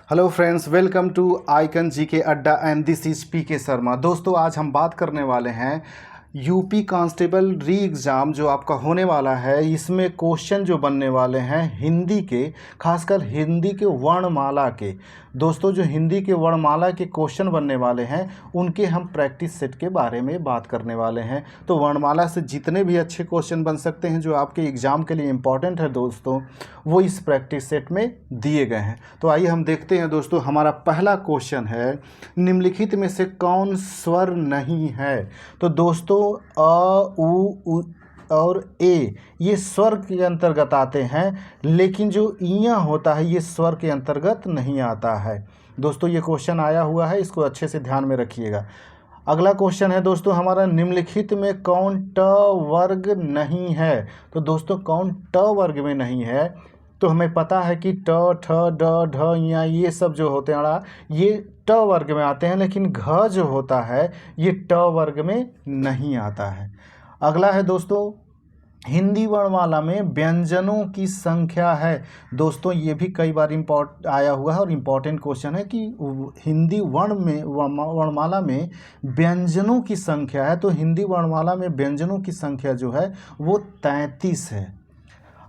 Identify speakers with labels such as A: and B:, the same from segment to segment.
A: Hello friends, welcome to icon G K अड्डा and this is P के शर्मा। दोस्तों, आज हम बात करने वाले हैं यूपी कांस्टेबल री एग्ज़ाम जो आपका होने वाला है। इसमें क्वेश्चन जो बनने वाले हैं हिंदी के, खासकर हिंदी के वर्णमाला के। दोस्तों, जो हिंदी के वर्णमाला के क्वेश्चन बनने वाले हैं उनके हम प्रैक्टिस सेट के बारे में बात करने वाले हैं। तो वर्णमाला से जितने भी अच्छे क्वेश्चन बन सकते हैं जो आपके एग्ज़ाम के लिए इम्पॉर्टेंट है दोस्तों, वो इस प्रैक्टिस सेट में दिए गए हैं। तो आइए हम देखते हैं दोस्तों। हमारा पहला क्वेश्चन है, निम्नलिखित में से कौन स्वर नहीं है? तो दोस्तों, अ, उ और ए ये स्वर के अंतर्गत आते हैं, लेकिन जो इया होता है ये स्वर के अंतर्गत नहीं आता है। दोस्तों, ये क्वेश्चन आया हुआ है, इसको अच्छे से ध्यान में रखिएगा। अगला क्वेश्चन है दोस्तों हमारा, निम्नलिखित में कौन ट वर्ग नहीं है? तो दोस्तों, कौन ट वर्ग में नहीं है? तो हमें पता है कि ट, ठ, ड, ढ, या ये सब जो होते हैं ये ट वर्ग में आते हैं, लेकिन घ जो होता है ये ट वर्ग में नहीं आता है। अगला है दोस्तों, हिंदी वर्णमाला में व्यंजनों की संख्या है। दोस्तों, ये भी कई बार आया हुआ है और इम्पॉर्टेंट क्वेश्चन है कि हिंदी वर्णमाला में व्यंजनों की संख्या है। तो हिंदी वर्णमाला में व्यंजनों की संख्या जो है वो 33 है।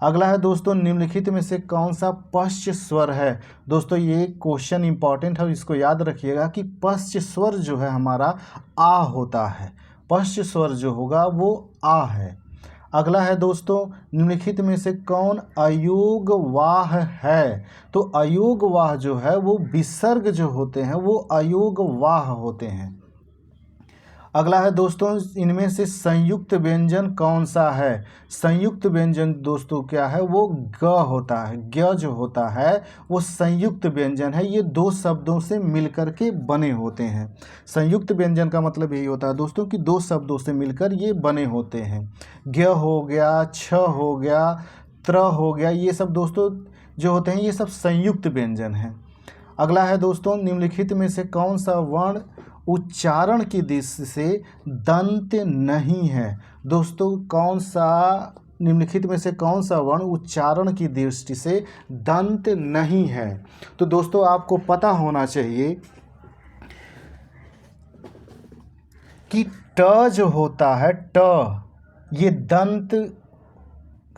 A: अगला है दोस्तों, निम्नलिखित में से कौन सा पश्च स्वर है? दोस्तों, ये क्वेश्चन इंपॉर्टेंट है, इसको याद रखिएगा कि पश्च स्वर जो है हमारा आ होता है। पश्च स्वर जो होगा वो आ है। अगला है दोस्तों, निम्नलिखित में से कौन अयोग वाह है? तो अयोग वाह जो है वो विसर्ग जो होते हैं वो अयोग वाह होते हैं। अगला है दोस्तों, इनमें से संयुक्त व्यंजन कौन सा है? संयुक्त व्यंजन दोस्तों क्या है? वो ग होता है। ग जो होता है वो संयुक्त व्यंजन है। ये दो शब्दों से मिलकर के बने होते हैं। संयुक्त व्यंजन का मतलब यही होता है दोस्तों कि दो शब्दों से मिलकर ये बने होते हैं। ग हो गया, छ हो गया, त्र हो गया, ये सब दोस्तों जो होते हैं ये सब संयुक्त व्यंजन हैं। अगला है दोस्तों, निम्नलिखित में से कौन सा वर्ण उच्चारण की दृष्टि से दंत नहीं है? दोस्तों, कौन सा निम्नलिखित में से कौन सा वर्ण उच्चारण की दृष्टि से दंत नहीं है? तो दोस्तों, आपको पता होना चाहिए कि ट जो होता है, ट ये दंत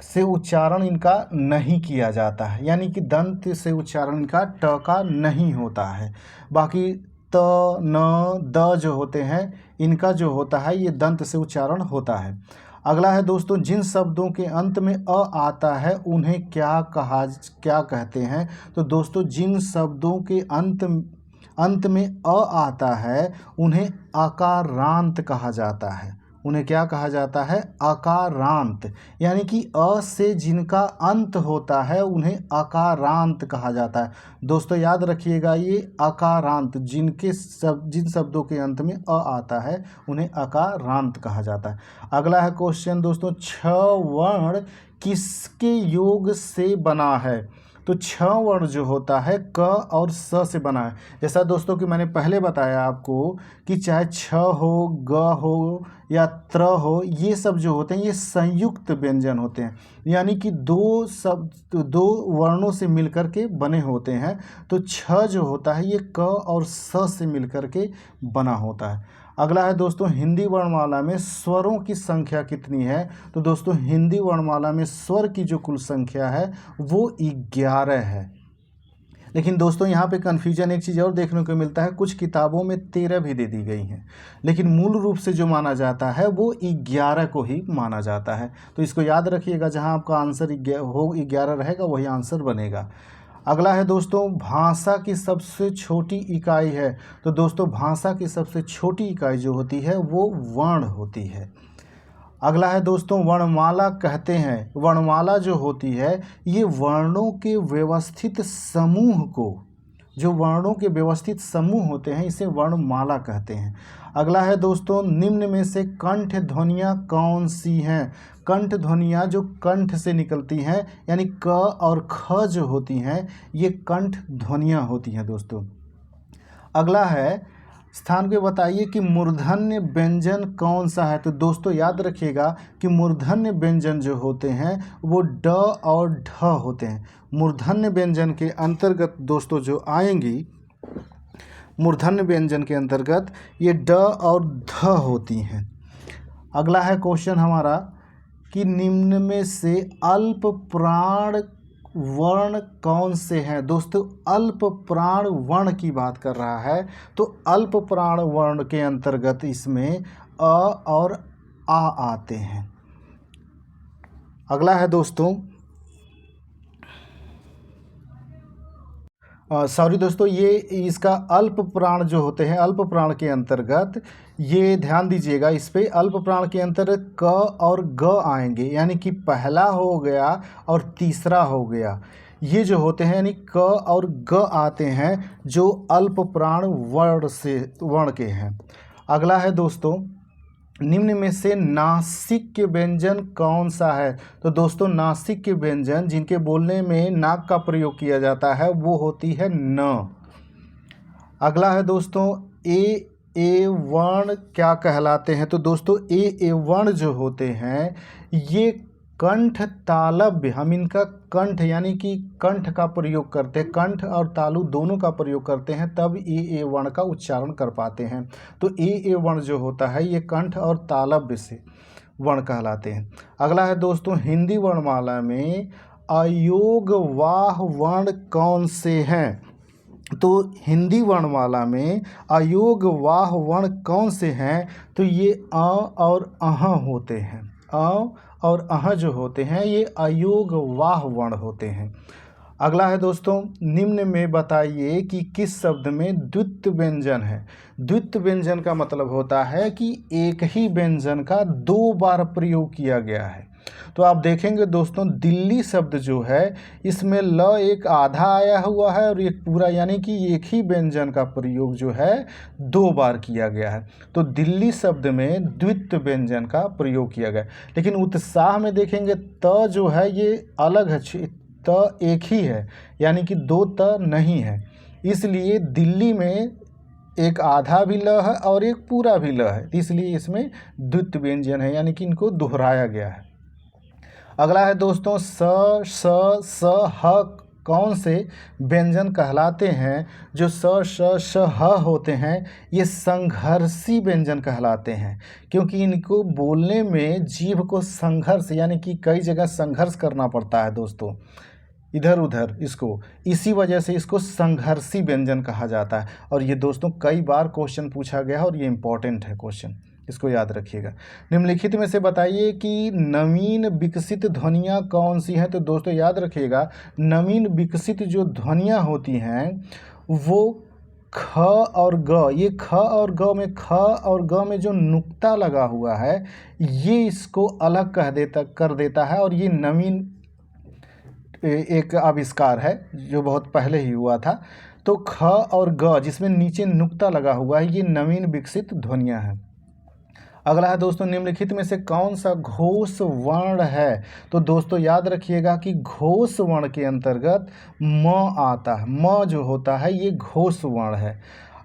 A: से उच्चारण इनका नहीं किया जाता है, यानी कि दंत से उच्चारण इनका ट का नहीं होता है। बाकी त, न, द जो होते हैं इनका जो होता है ये दंत से उच्चारण होता है। अगला है दोस्तों, जिन शब्दों के अंत में अ आता है उन्हें क्या कहते हैं? तो दोस्तों, जिन शब्दों के अंत में अ आता है उन्हें अकारांत कहा जाता है। उन्हें क्या कहा जाता है? अकारांत। यानी कि अ से जिनका अंत होता है उन्हें अकारांत कहा जाता है। दोस्तों, याद रखिएगा, ये अकारांत जिन शब्दों के अंत में अ आता है उन्हें अकारांत कहा जाता है। अगला है क्वेश्चन दोस्तों, छ वर्ण किसके योग से बना है? तो छ वर्ण जो होता है क और स से बना है। जैसा दोस्तों कि मैंने पहले बताया आपको कि चाहे छ हो, ग हो या त्र हो, ये सब जो होते हैं ये संयुक्त व्यंजन होते हैं, यानी कि दो वर्णों से मिलकर के बने होते हैं। तो छ जो होता है ये क और स से मिलकर के बना होता है। अगला है दोस्तों, हिंदी वर्णमाला में स्वरों की संख्या कितनी है? तो दोस्तों, हिंदी वर्णमाला में स्वर की जो कुल संख्या है वो 11 है। लेकिन दोस्तों, यहाँ पे कन्फ्यूजन एक चीज़ और देखने को मिलता है, कुछ किताबों में 13 भी दे दी गई हैं, लेकिन मूल रूप से जो माना जाता है वो 11 को ही माना जाता है। तो इसको याद रखिएगा, जहाँ आपका आंसर 11 रहेगा वही आंसर बनेगा। अगला है दोस्तों, भाषा की सबसे छोटी इकाई है। तो दोस्तों, भाषा की सबसे छोटी इकाई जो होती है वो वर्ण होती है। अगला है दोस्तों, वर्णमाला कहते हैं। वर्णमाला जो होती है ये वर्णों के व्यवस्थित समूह को, जो वर्णों के व्यवस्थित समूह होते हैं इसे वर्णमाला कहते हैं। अगला है दोस्तों, निम्न में से कंठ ध्वनियाँ कौन सी हैं? कंठ ध्वनियाँ जो कंठ से निकलती हैं, यानी क और ख जो होती हैं ये कंठ ध्वनियाँ होती हैं दोस्तों। अगला है, स्थान पे बताइए कि मूर्धन्य व्यंजन कौन सा है। तो दोस्तों याद रखिएगा कि मूर्धन्य व्यंजन जो होते हैं वो ड और ढ होते हैं। मूर्धन्य व्यंजन के अंतर्गत दोस्तों जो आएंगी, मूर्धन्य व्यंजन के अंतर्गत ये ड और ध होती हैं। अगला है क्वेश्चन हमारा कि निम्न में से अल्प प्राण वर्ण कौन से हैं। दोस्तों अल्प प्राण वर्ण की बात कर रहा है, तो अल्प प्राण वर्ण के अंतर्गत इसमें अ और आ आते हैं। अगला है दोस्तों, सॉरी दोस्तों, ये इसका अल्प प्राण जो होते हैं, अल्प प्राण के अंतर्गत ये ध्यान दीजिएगा, इस पे अल्प प्राण के अंतर्गत क और ग आएंगे, यानी कि पहला हो गया और तीसरा हो गया, ये जो होते हैं यानी क और ग आते हैं जो अल्प प्राण वर्ण के हैं। अगला है दोस्तों, निम्न में से नासिक के व्यंजन कौन सा है। तो दोस्तों नासिक के व्यंजन जिनके बोलने में नाक का प्रयोग किया जाता है वो होती है न। अगला है दोस्तों, ए वर्ण क्या कहलाते हैं। तो दोस्तों ए वर्ण जो होते हैं ये कंठ तालव्य, हम इनका कंठ यानी कि कंठ का प्रयोग करते हैं, कंठ और तालु दोनों का प्रयोग करते हैं तब ए वर्ण का उच्चारण कर पाते हैं। तो ए वर्ण जो होता है ये कंठ और तालव्य से वर्ण कहलाते हैं। अगला है दोस्तों, हिंदी वर्णमाला में अयोगवाह वर्ण कौन से हैं। तो हिंदी वर्णमाला में अयोगवाह वर्ण कौन से हैं। तो ये अ और अह होते हैं, अ और अह जो होते हैं ये अयोगवाह वर्ण होते हैं। अगला है दोस्तों, निम्न में बताइए कि किस शब्द में द्वित्व व्यंजन है। द्वित्व व्यंजन का मतलब होता है कि एक ही व्यंजन का दो बार प्रयोग किया गया है। तो आप देखेंगे दोस्तों दिल्ली शब्द जो है इसमें ल एक आधा आया हुआ है और एक पूरा, यानी कि एक ही व्यंजन का प्रयोग जो है दो बार किया गया है। तो दिल्ली शब्द में द्वित्व व्यंजन का प्रयोग किया गया। लेकिन उत्साह में देखेंगे त जो है ये अलग है, त एक ही है, यानी कि दो त नहीं है, इसलिए दिल्ली में एक आधा भी ल है और एक पूरा भी ल है, इसलिए इसमें द्वित्व व्यंजन है, यानी कि इनको दोहराया गया है। अगला है दोस्तों, स ह कौन से व्यंजन कहलाते हैं। जो स ह होते हैं ये संघर्षी व्यंजन कहलाते हैं, क्योंकि इनको बोलने में जीभ को संघर्ष यानी कि कई जगह संघर्ष करना पड़ता है दोस्तों, इधर उधर, इसको इसी वजह से इसको संघर्षी व्यंजन कहा जाता है। और ये दोस्तों कई बार क्वेश्चन पूछा गया है और ये इम्पोर्टेंट है क्वेश्चन, इसको याद रखिएगा। निम्नलिखित में से बताइए कि नवीन विकसित ध्वनियाँ कौन सी हैं। तो दोस्तों याद रखिएगा नवीन विकसित जो ध्वनियाँ होती हैं वो ख और ग, ये ख और ग में, ख और ग में जो नुक्ता लगा हुआ है ये इसको अलग कर देता है, और ये नवीन एक आविष्कार है जो बहुत पहले ही हुआ था। तो ख और ग जिसमें नीचे नुक्ता लगा हुआ है ये नवीन विकसित ध्वनियाँ हैं। अगला है दोस्तों, निम्नलिखित में से कौन सा घोष वर्ण है। तो दोस्तों याद रखिएगा कि घोष वर्ण के अंतर्गत म आता है, म जो होता है ये घोष वर्ण है।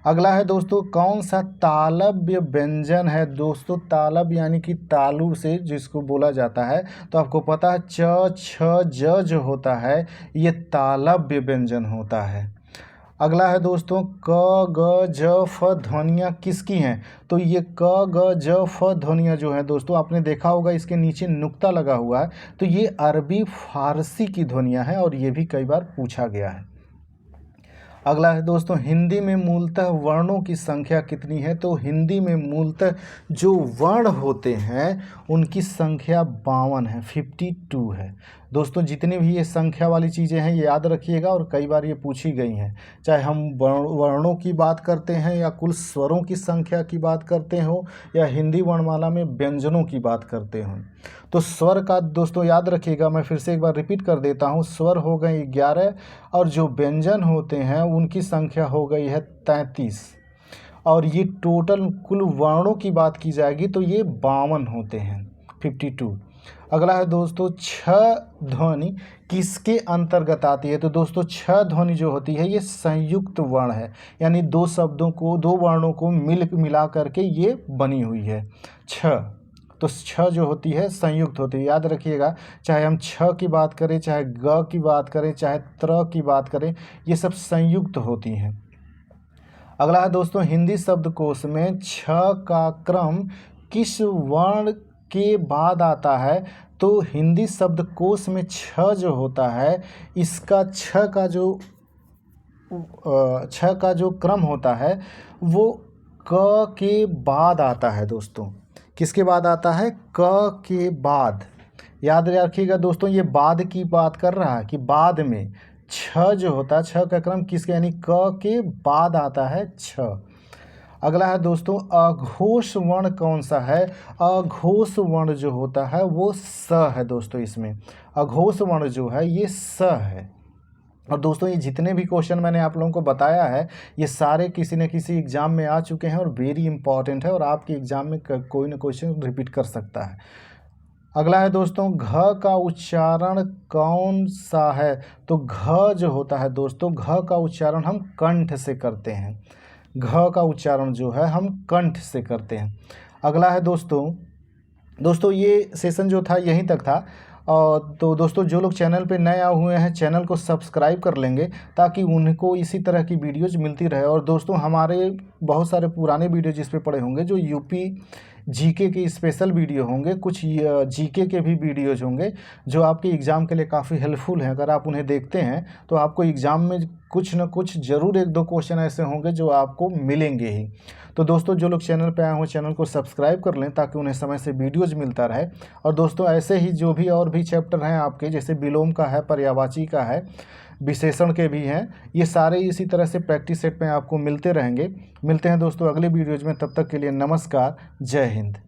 A: अगला है दोस्तों, कौन सा तालव्य व्यंजन है। दोस्तों तालव्य यानी कि तालु से जिसको बोला जाता है, तो आपको पता है च छ ज जो होता है ये तालव्य व्यंजन होता है। अगला है दोस्तों, क ग ज फ ध्वनियाँ किसकी हैं। तो ये क ग ज फ ध्वनियाँ जो हैं दोस्तों आपने देखा होगा इसके नीचे नुक्ता लगा हुआ है, तो ये अरबी फारसी की ध्वनियाँ हैं और ये भी कई बार पूछा गया है। अगला है दोस्तों, हिंदी में मूलतः वर्णों की संख्या कितनी है। तो हिंदी में मूलतः जो वर्ण होते हैं उनकी संख्या 52 है, 52 है। दोस्तों जितनी भी ये संख्या वाली चीज़ें हैं ये याद रखिएगा और कई बार ये पूछी गई हैं, चाहे हम वर्णों की बात करते हैं या कुल स्वरों की संख्या की बात करते हो या हिंदी वर्णमाला में व्यंजनों की बात करते हो। तो स्वर का दोस्तों याद रखिएगा, मैं फिर से एक बार रिपीट कर देता हूँ, स्वर हो गए 11 और जो व्यंजन होते हैं उनकी संख्या हो गई है 33, और ये टोटल कुल वर्णों की बात की जाएगी तो ये 52 होते हैं, 52। अगला है दोस्तों छ ध्वनि किसके अंतर्गत आती है। तो दोस्तों छ ध्वनि जो होती है ये संयुक्त वर्ण है, यानी दो शब्दों को, दो वर्णों को मिला करके ये बनी हुई है छ। तो छ जो होती है संयुक्त होती है, याद रखिएगा। चाहे हम छ की बात करें, चाहे ग की बात करें, चाहे त्र की बात करें, ये सब संयुक्त होती हैं। अगला है दोस्तों हिंदी शब्दकोश में छ का क्रम किस वर्ण के बाद आता है। तो हिंदी शब्दकोश में छ जो होता है इसका छ का जो क्रम होता है वो क के बाद आता है दोस्तों। किसके बाद आता है? क के बाद। याद रखिएगा दोस्तों, ये बाद की बात कर रहा है कि बाद में छ जो होता है, छ का क्रम किसके, यानी क के बाद आता है छ। अगला है दोस्तों अघोष वर्ण कौन सा है। अघोष वर्ण जो होता है वो स है दोस्तों। इसमें अघोष वर्ण जो है ये स है। और दोस्तों ये जितने भी क्वेश्चन मैंने आप लोगों को बताया है ये सारे किसी न किसी एग्ज़ाम में आ चुके हैं और वेरी इंपॉर्टेंट है, और आपके एग्ज़ाम में कोई ना क्वेश्चन रिपीट कर सकता है। अगला है दोस्तों घ का उच्चारण कौन सा है। तो घ जो होता है दोस्तों, घ का उच्चारण हम कंठ से करते हैं। घ का उच्चारण जो है हम कंठ से करते हैं। अगला है दोस्तों ये सेशन जो था यहीं तक था। तो दोस्तों जो लोग चैनल पे नए आए हुए हैं चैनल को सब्सक्राइब कर लेंगे ताकि उनको इसी तरह की वीडियोज़ मिलती रहे। और दोस्तों हमारे बहुत सारे पुराने वीडियो जिस पे पड़े होंगे जो यूपी जीके के स्पेशल वीडियो होंगे, कुछ जीके के भी वीडियोज होंगे जो आपके एग्ज़ाम के लिए काफ़ी हेल्पफुल हैं। अगर आप उन्हें देखते हैं तो आपको एग्ज़ाम में कुछ न कुछ ज़रूर एक दो क्वेश्चन ऐसे होंगे जो आपको मिलेंगे ही। तो दोस्तों जो लोग चैनल पे आए हों चैनल को सब्सक्राइब कर लें ताकि उन्हें समय से वीडियोज़ मिलता रहे। और दोस्तों ऐसे ही जो भी और भी चैप्टर हैं आपके, जैसे विलोम का है, पर्यायवाची का है, विशेषण के भी हैं, ये सारे इसी तरह से प्रैक्टिस सेट में आपको मिलते रहेंगे। मिलते हैं दोस्तों अगले वीडियोज़ में, तब तक के लिए नमस्कार, जय हिंद।